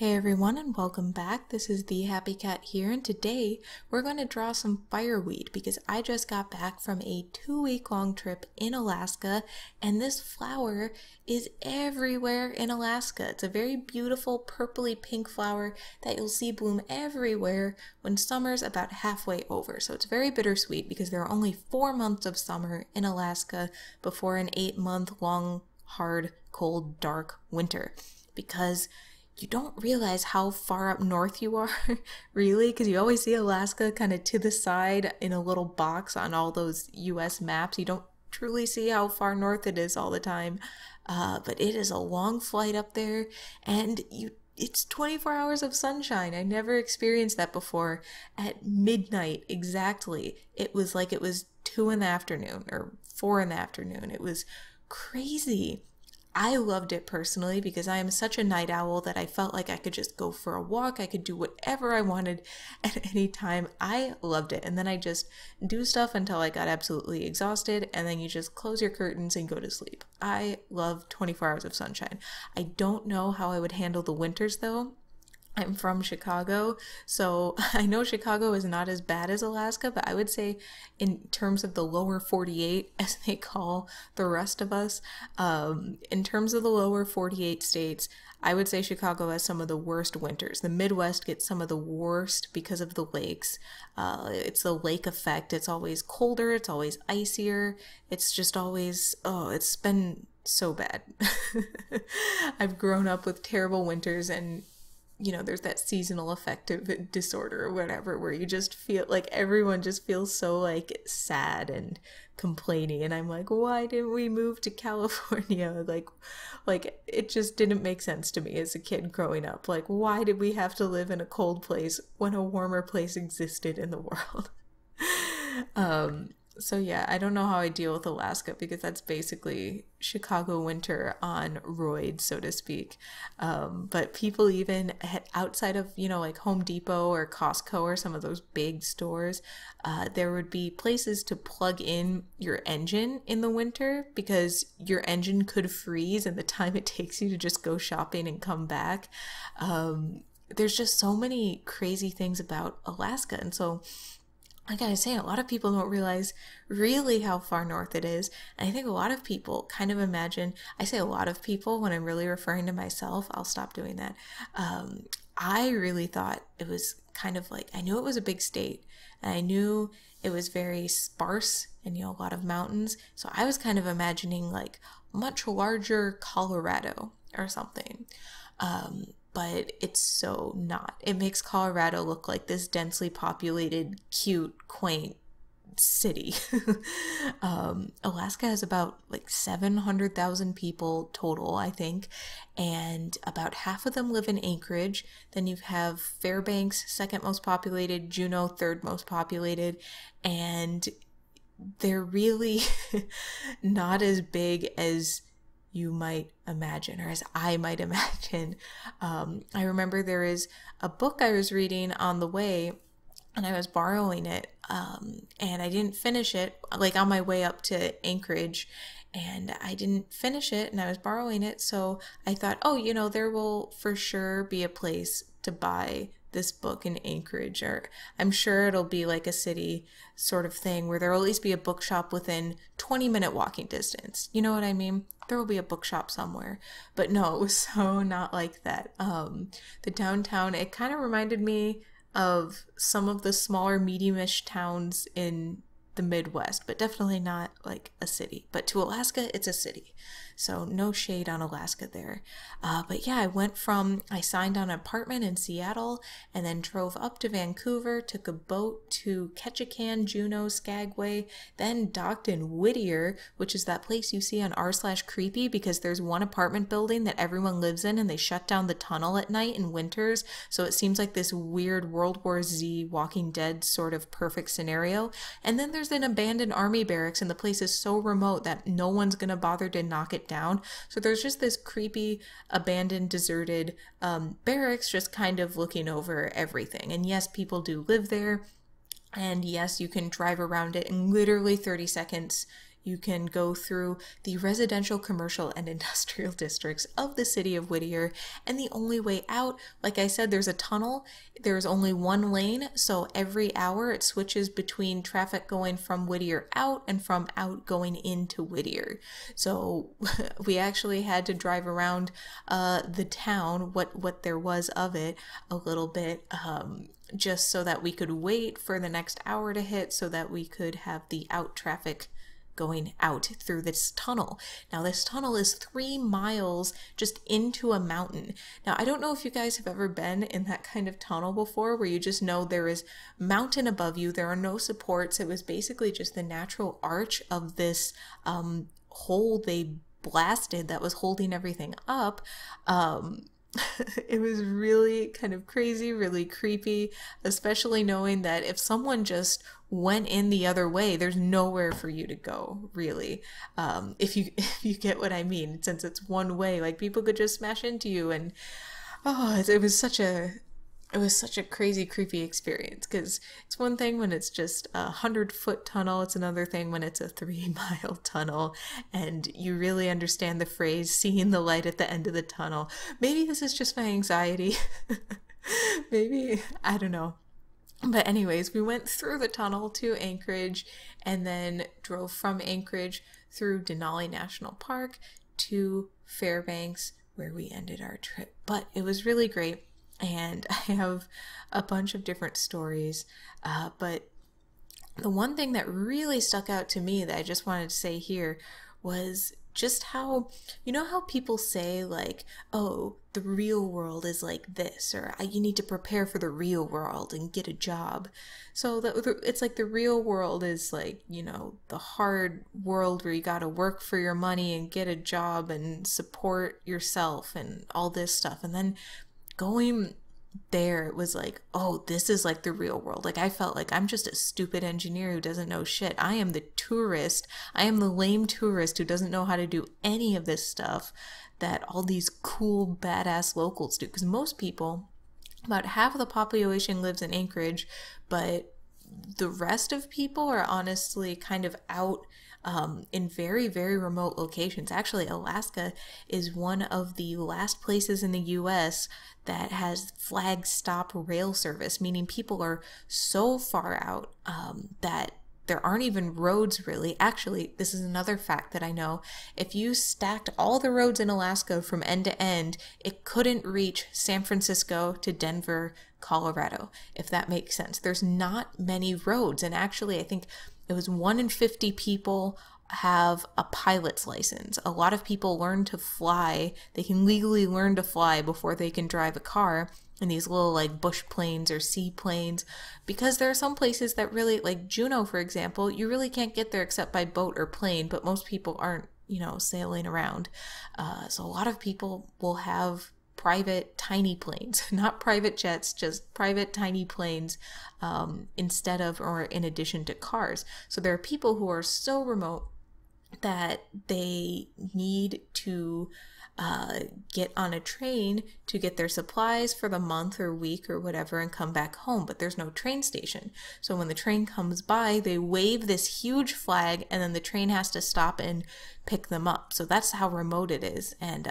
Hey everyone and welcome back. This is the Happy Cat here, and today we're going to draw some fireweed because I just got back from a 2-week long trip in Alaska, and this flower is everywhere in Alaska. It's a very beautiful purpley pink flower that you'll see bloom everywhere when summer's about halfway over. So it's very bittersweet because there are only 4 months of summer in Alaska before an 8-month long, hard, cold, dark winter. Because you don't realize how far up north you are, really, because you always see Alaska kind of to the side in a little box on all those US maps. You don't truly see how far north it is all the time, but it is a long flight up there, and it's 24 hours of sunshine. I never experienced that before. At midnight exactly, it was like it was 2 in the afternoon or 4 in the afternoon. It was crazy. I loved it personally because I am such a night owl that I felt like I could just go for a walk. I could do whatever I wanted at any time. I loved it. And then I just do stuff until I got absolutely exhausted, and then you just close your curtains and go to sleep. I love 24 hours of sunshine. I don't know how I would handle the winters though. I'm from Chicago, so I know Chicago is not as bad as Alaska, but I would say in terms of the lower 48, as they call the rest of us, in terms of the lower 48 states, I would say Chicago has some of the worst winters. The Midwest gets some of the worst because of the lakes. It's the lake effect. It's always colder. It's always icier. It's just always, it's been so bad. I've grown up with terrible winters, and there's that seasonal affective disorder or whatever, where you just feel like everyone just feels so like sad and complaining. And I'm like, why didn't we move to California? Like it just didn't make sense to me as a kid growing up. Like, why did we have to live in a cold place when a warmer place existed in the world? So yeah, I don't know how I deal with Alaska because that's basically Chicago winter on roids, so to speak. But people even outside of, like Home Depot or Costco or some of those big stores, there would be places to plug in your engine in the winter because your engine could freeze in the time it takes you to just go shopping and come back. There's just so many crazy things about Alaska. And so like I was saying, a lot of people don't realize really how far north it is. And I think a lot of people kind of imagine, I say a lot of people when I'm really referring to myself, I'll stop doing that. I really thought it was kind of like, I knew it was a big state, and I knew it was very sparse and, a lot of mountains. So I was kind of imagining like much larger Colorado or something. But it's so not. It makes Colorado look like this densely populated, cute, quaint city. Alaska has about like 700,000 people total, I think, and about half of them live in Anchorage. Then you have Fairbanks, second most populated, Juneau, third most populated, and they're really not as big as you might imagine, or as I might imagine. I remember there is a book I was reading on the way, and I was borrowing it, and I didn't finish it, like on my way up to Anchorage, and I didn't finish it, and I was borrowing it, so I thought, oh, there will for sure be a place to buy this book in Anchorage, or I'm sure it'll be like a city sort of thing where there will at least be a bookshop within 20-minute walking distance. You know what I mean? There will be a bookshop somewhere. But no, it was so not like that. The downtown, it kind of reminded me of some of the smaller medium-ish towns in the Midwest, but definitely not like a city. But to Alaska, it's a city. So no shade on Alaska there. But yeah, I signed on an apartment in Seattle and then drove up to Vancouver, took a boat to Ketchikan, Juneau, Skagway, then docked in Whittier, which is that place you see on r/creepy because there's one apartment building that everyone lives in and they shut down the tunnel at night in winters. So it seems like this weird World War Z Walking Dead sort of perfect scenario. And then there's an abandoned army barracks, and the place is so remote that no one's gonna bother to knock it down. So there's just this creepy, abandoned, deserted barracks just kind of looking over everything. And yes, people do live there. And yes, you can drive around it in literally 30 seconds. You can go through the residential, commercial, and industrial districts of the city of Whittier. And the only way out, like I said, there's a tunnel. There's only one lane, so every hour it switches between traffic going from Whittier out and from out going into Whittier. So we actually had to drive around the town, what there was of it, a little bit, just so that we could wait for the next hour to hit so that we could have the out traffic going out through this tunnel. Now this tunnel is 3 miles just into a mountain. Now I don't know if you guys have ever been in that kind of tunnel before where you just know there is mountain above you, there are no supports. It was basically just the natural arch of this hole they blasted that was holding everything up. It was really kind of crazy, really creepy, especially knowing that if someone just went in the other way, there's nowhere for you to go, really. If you get what I mean, since it's one way, like people could just smash into you, and it was such a crazy, creepy experience, because it's one thing when it's just a 100-foot tunnel, it's another thing when it's a 3-mile tunnel, and you really understand the phrase, seeing the light at the end of the tunnel. Maybe this is just my anxiety. Maybe, I don't know. But anyways, we went through the tunnel to Anchorage and then drove from Anchorage through Denali National Park to Fairbanks, where we ended our trip. But it was really great. And I have a bunch of different stories, but the one thing that really stuck out to me that I just wanted to say here was just how, you know how people say like, oh, the real world is like this, or you need to prepare for the real world and get a job. So it's like the real world is like, you know, the hard world where you got to work for your money and get a job and support yourself and all this stuff. And then going there, it was like, oh, this is like the real world. Like I felt like I'm just a stupid engineer who doesn't know shit. I am the tourist. I am the lame tourist who doesn't know how to do any of this stuff that all these cool, badass locals do. Because most people, about half of the population lives in Anchorage, but the rest of people are honestly kind of out in very, very remote locations. Actually, Alaska is one of the last places in the US that has flag stop rail service, meaning people are so far out that there aren't even roads really. Actually, this is another fact that I know. If you stacked all the roads in Alaska from end to end, it couldn't reach San Francisco to Denver, Colorado, if that makes sense. There's not many roads. And actually, I think it was 1 in 50 people have a pilot's license. A lot of people learn to fly. They can legally learn to fly before they can drive a car in these little like bush planes or seaplanes, because there are some places that really, like Juneau, for example, you really can't get there except by boat or plane, but most people aren't, you know, sailing around. So a lot of people will have private tiny planes, not private jets, just private tiny planes instead of or in addition to cars. So there are people who are so remote that they need to get on a train to get their supplies for the month or week or whatever and come back home, but there's no train station. So when the train comes by, they wave this huge flag and then the train has to stop and pick them up. So that's how remote it is. And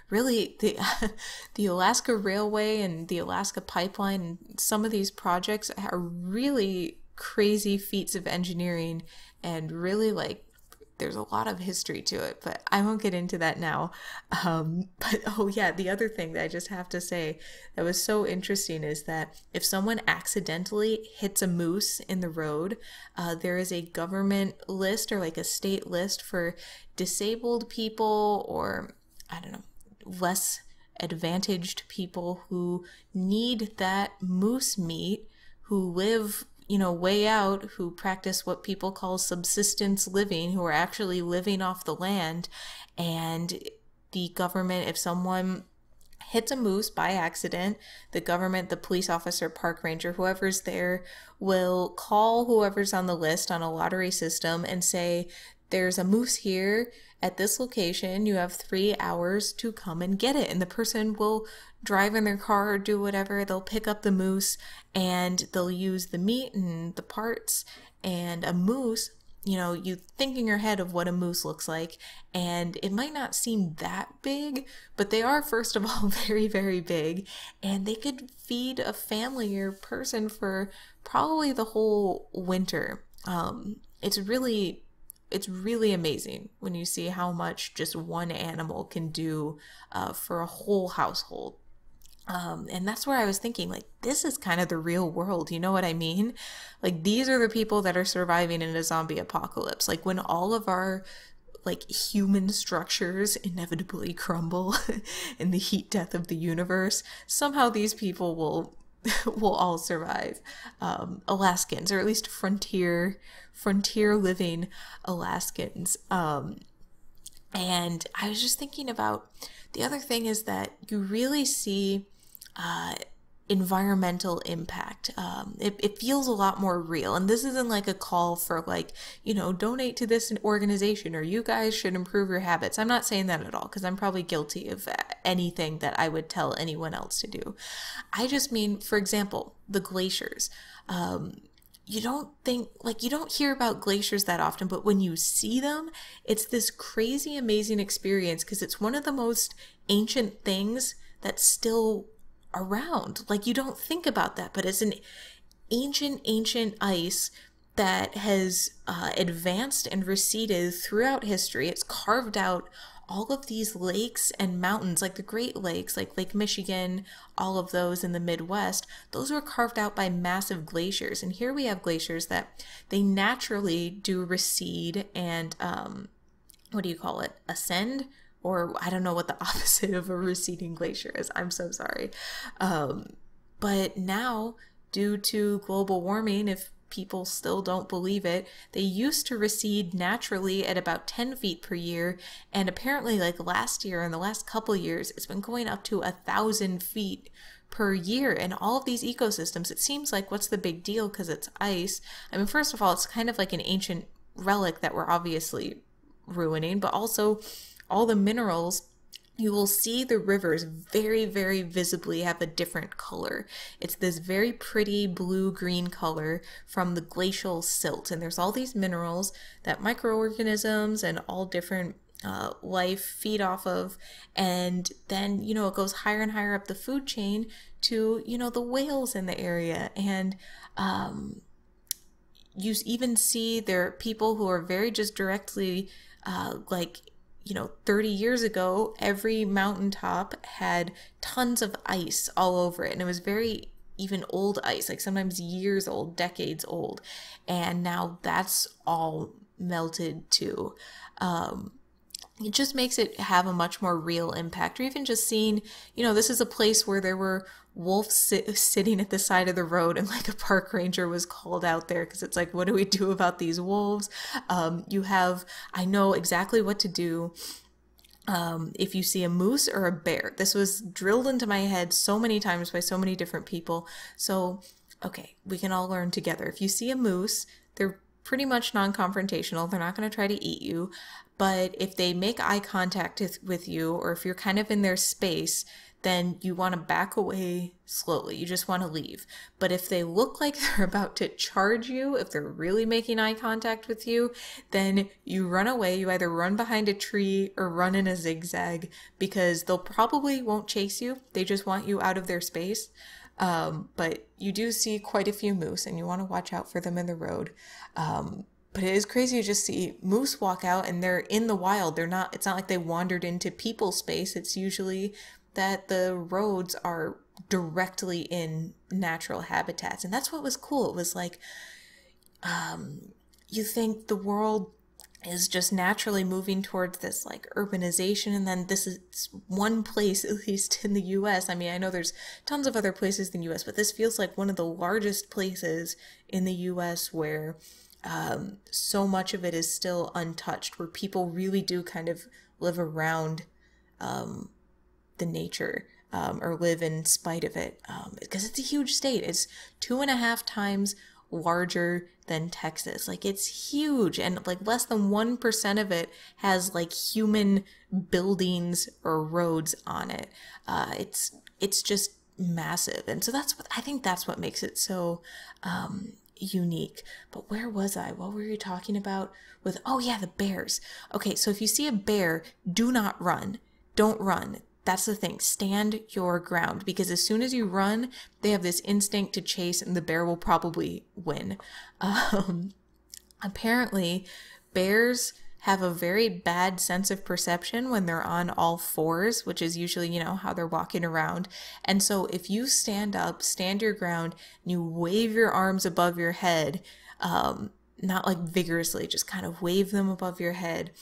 really the Alaska Railway and the Alaska Pipeline and some of these projects are really crazy feats of engineering, and really like there's a lot of history to it, but I won't get into that now. But oh yeah, the other thing that I just have to say that was so interesting is that if someone accidentally hits a moose in the road, there is a government list or like a state list for disabled people, or I don't know, less advantaged people who need that moose meat, who live, you know, way out, who practice what people call subsistence living, who are actually living off the land. And the government, if someone hits a moose by accident, the government, the police officer, park ranger, whoever's there, will call whoever's on the list on a lottery system and say, there's a moose here at this location. You have 3 hours to come and get it. And the person will drive in their car or do whatever. They'll pick up the moose and they'll use the meat and the parts. And a moose you think in your head of what a moose looks like, and it might not seem that big, but they are, first of all, very, very big, and they could feed a family or person for probably the whole winter. It's really amazing when you see how much just one animal can do for a whole household. And that's where I was thinking, like, this is kind of the real world. You know what I mean? Like, these are the people that are surviving in a zombie apocalypse. Like, when all of our, like, human structures inevitably crumble in the heat death of the universe, somehow these people will all survive. Alaskans, or at least frontier living Alaskans. And I was just thinking about the other thing is that you really see environmental impact. It feels a lot more real. And this isn't like a call for like, donate to this organization or you guys should improve your habits. I'm not saying that at all because I'm probably guilty of anything that I would tell anyone else to do. I just mean, for example, the glaciers. You don't hear about glaciers that often, but when you see them, it's this crazy, amazing experience because it's one of the most ancient things that's still around. Like, you don't think about that, but it's an ancient ice that has advanced and receded throughout history. It's carved out all of these lakes and mountains, like the Great Lakes, like Lake Michigan, all of those in the Midwest, those were carved out by massive glaciers. And here we have glaciers that they naturally do recede and, what do you call it? Ascend? Or I don't know what the opposite of a receding glacier is. I'm so sorry. But now, due to global warming, if people still don't believe it, they used to recede naturally at about 10 feet per year. And apparently, like last year and the last couple years, it's been going up to 1,000 feet per year. And all of these ecosystems, it seems like, what's the big deal? Because it's ice. I mean, first of all, it's kind of like an ancient relic that we're obviously ruining, but also all the minerals. You will see the rivers very, very visibly have a different color. It's this very pretty blue-green color from the glacial silt. And there's all these minerals that microorganisms and all different life feed off of. And then, it goes higher and higher up the food chain to, the whales in the area. And you even see there are people who are very just directly 30 years ago, every mountaintop had tons of ice all over it. And it was very even old ice, like sometimes years old, decades old. And now that's all melted too. It just makes it have a much more real impact. Or even just seeing, this is a place where there were wolves sitting at the side of the road and like a park ranger was called out there because it's like, what do we do about these wolves? I know exactly what to do if you see a moose or a bear. This was drilled into my head so many times by so many different people. So, okay, we can all learn together. If you see a moose, they're pretty much non-confrontational. They're not going to try to eat you. But if they make eye contact with you, or if you're kind of in their space, then you want to back away slowly. You just want to leave. But if they look like they're about to charge you, if they're really making eye contact with you, then you run away. You either run behind a tree or run in a zigzag because they'll probably won't chase you. They just want you out of their space. But you do see quite a few moose and you want to watch out for them in the road. But it is crazy to just see moose walk out and they're in the wild. It's not like they wandered into people's space. It's usually that the roads are directly in natural habitats. And that's what was cool. It was like, you think the world is just naturally moving towards this like urbanization, and then this is one place, at least in the US. I mean, I know there's tons of other places in the US, but this feels like one of the largest places in the US where so much of it is still untouched, where people really do kind of live around the nature or live in spite of it, because it's a huge state. It's 2.5 times larger than Texas. Like, it's huge, and like less than 1% of it has like human buildings or roads on it. It's just massive, and so I think that's what makes it so unique. But where was I? What were you talking about with, oh yeah, the bears. Okay, so if you see a bear, do not run. Don't run. That's the thing. Stand your ground, because as soon as you run, they have this instinct to chase and the bear will probably win. Apparently, bears have a very bad sense of perception when they're on all fours, which is usually, how they're walking around. And so if you stand up, stand your ground, and you wave your arms above your head, not like vigorously, just kind of wave them above your head,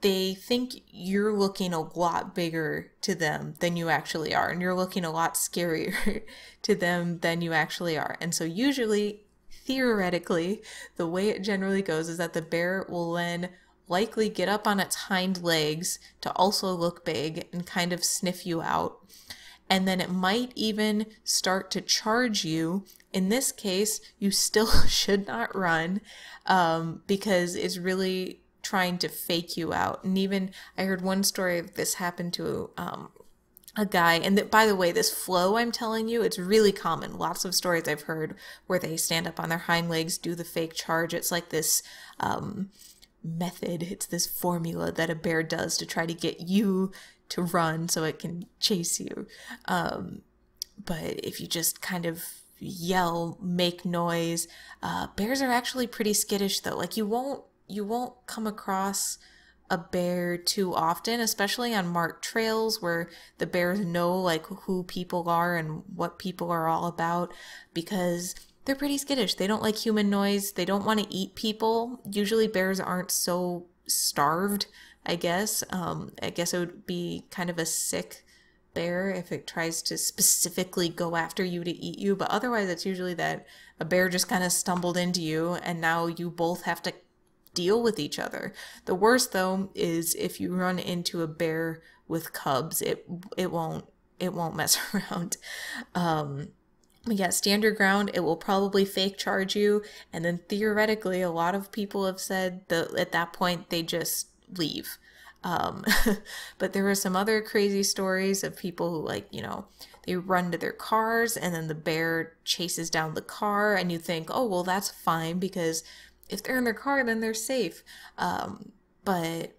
they think you're looking a lot bigger to them than you actually are, and you're looking a lot scarier to them than you actually are. And so usually, theoretically, the way it generally goes is that the bear will then likely get up on its hind legs to also look big and kind of sniff you out. And then it might even start to charge you. In this case, you still should not run, because it's really trying to fake you out. And even I heard one story of this happened to a guy, and that, by the way, this flow I'm telling you, it's really common. Lots of stories I've heard where they stand up on their hind legs, do the fake charge. It's like this method, it's this formula that a bear does to try to get you to run so it can chase you. But if you just kind of yell, make noise, bears are actually pretty skittish though. Like you won't come across a bear too often, especially on marked trails where the bears know like who people are and what people are all about, because they're pretty skittish. They don't like human noise. They don't want to eat people. Usually bears aren't so starved, I guess. I guess it would be kind of a sick bear if it tries to specifically go after you to eat you. But otherwise, it's usually that a bear just kind of stumbled into you and now you both have to deal with each other. The worst though is if you run into a bear with cubs. It won't mess around. Yeah, stand your ground. It will probably fake charge you, and then theoretically, a lot of people have said that at that point they just leave. But there were some other crazy stories of people who they run to their cars and then the bear chases down the car, and you think, oh well, that's fine because if they're in their car, then they're safe. But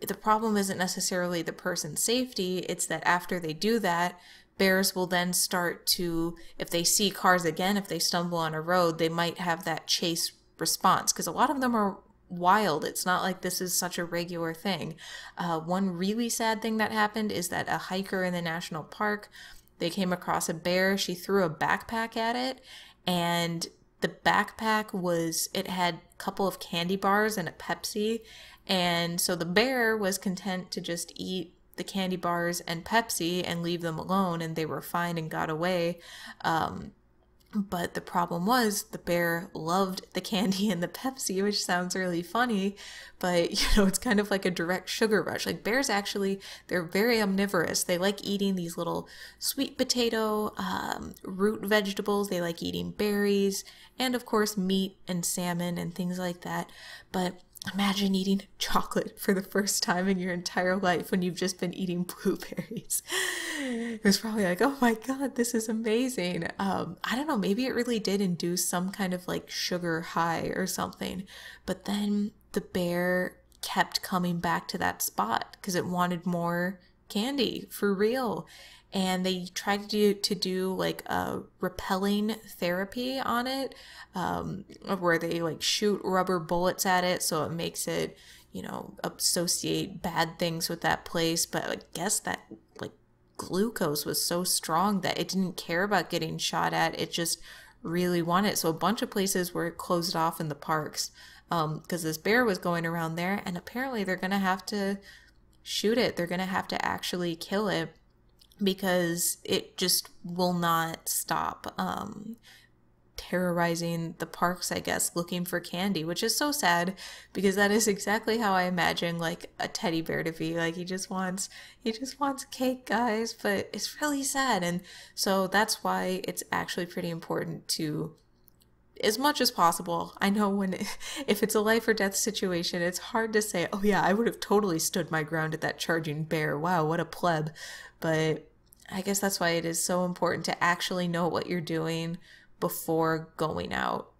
the problem isn't necessarily the person's safety. It's that after they do that, bears will then start to, if they see cars again, if they stumble on a road, they might have that chase response, because a lot of them are wild. It's not like this is such a regular thing. One really sad thing that happened is that a hiker in the national park, they came across a bear. She threw a backpack at it, and the backpack it had a couple of candy bars and a Pepsi, and so the bear was content to just eat the candy bars and Pepsi and leave them alone, and they were fine and got away. But the problem was the bear loved the candy and the Pepsi, which sounds really funny, but it's kind of like a direct sugar rush. Like bears actually, they're very omnivorous. They like eating these little sweet potato, root vegetables. They like eating berries and of course meat and salmon and things like that. But imagine eating chocolate for the first time in your entire life when you've just been eating blueberries. It was probably like, oh my God, this is amazing. I don't know, maybe it really did induce some kind of like sugar high or something. But then the bear kept coming back to that spot because it wanted more candy for real. And they tried to do like a repelling therapy on it, where they like shoot rubber bullets at it so it makes it, associate bad things with that place. But I guess that like glucose was so strong that it didn't care about getting shot at. It just really wanted it. So a bunch of places were closed off in the parks because this bear was going around there, and apparently they're going to have to shoot it. They're going to have to actually kill it, because it just will not stop terrorizing the parks, I guess, looking for candy, which is so sad because that is exactly how I imagine like a teddy bear to be. Like he just wants cake, guys, but it's really sad. And so that's why it's actually pretty important to, as much as possible, I know if it's a life or death situation, it's hard to say, oh yeah, I would have totally stood my ground at that charging bear. Wow, what a pleb. But I guess that's why it is so important to actually know what you're doing before going out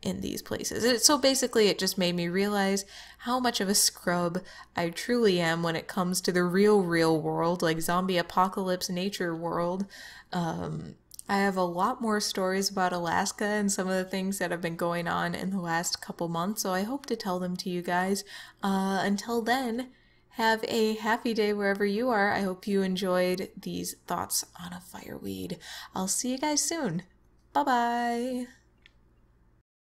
in these places. So basically, it just made me realize how much of a scrub I truly am when it comes to the real world, like zombie apocalypse nature world. I have a lot more stories about Alaska and some of the things that have been going on in the last couple months, so I hope to tell them to you guys. Until then, have a happy day wherever you are. I hope you enjoyed these thoughts on a fireweed. I'll see you guys soon. Bye bye.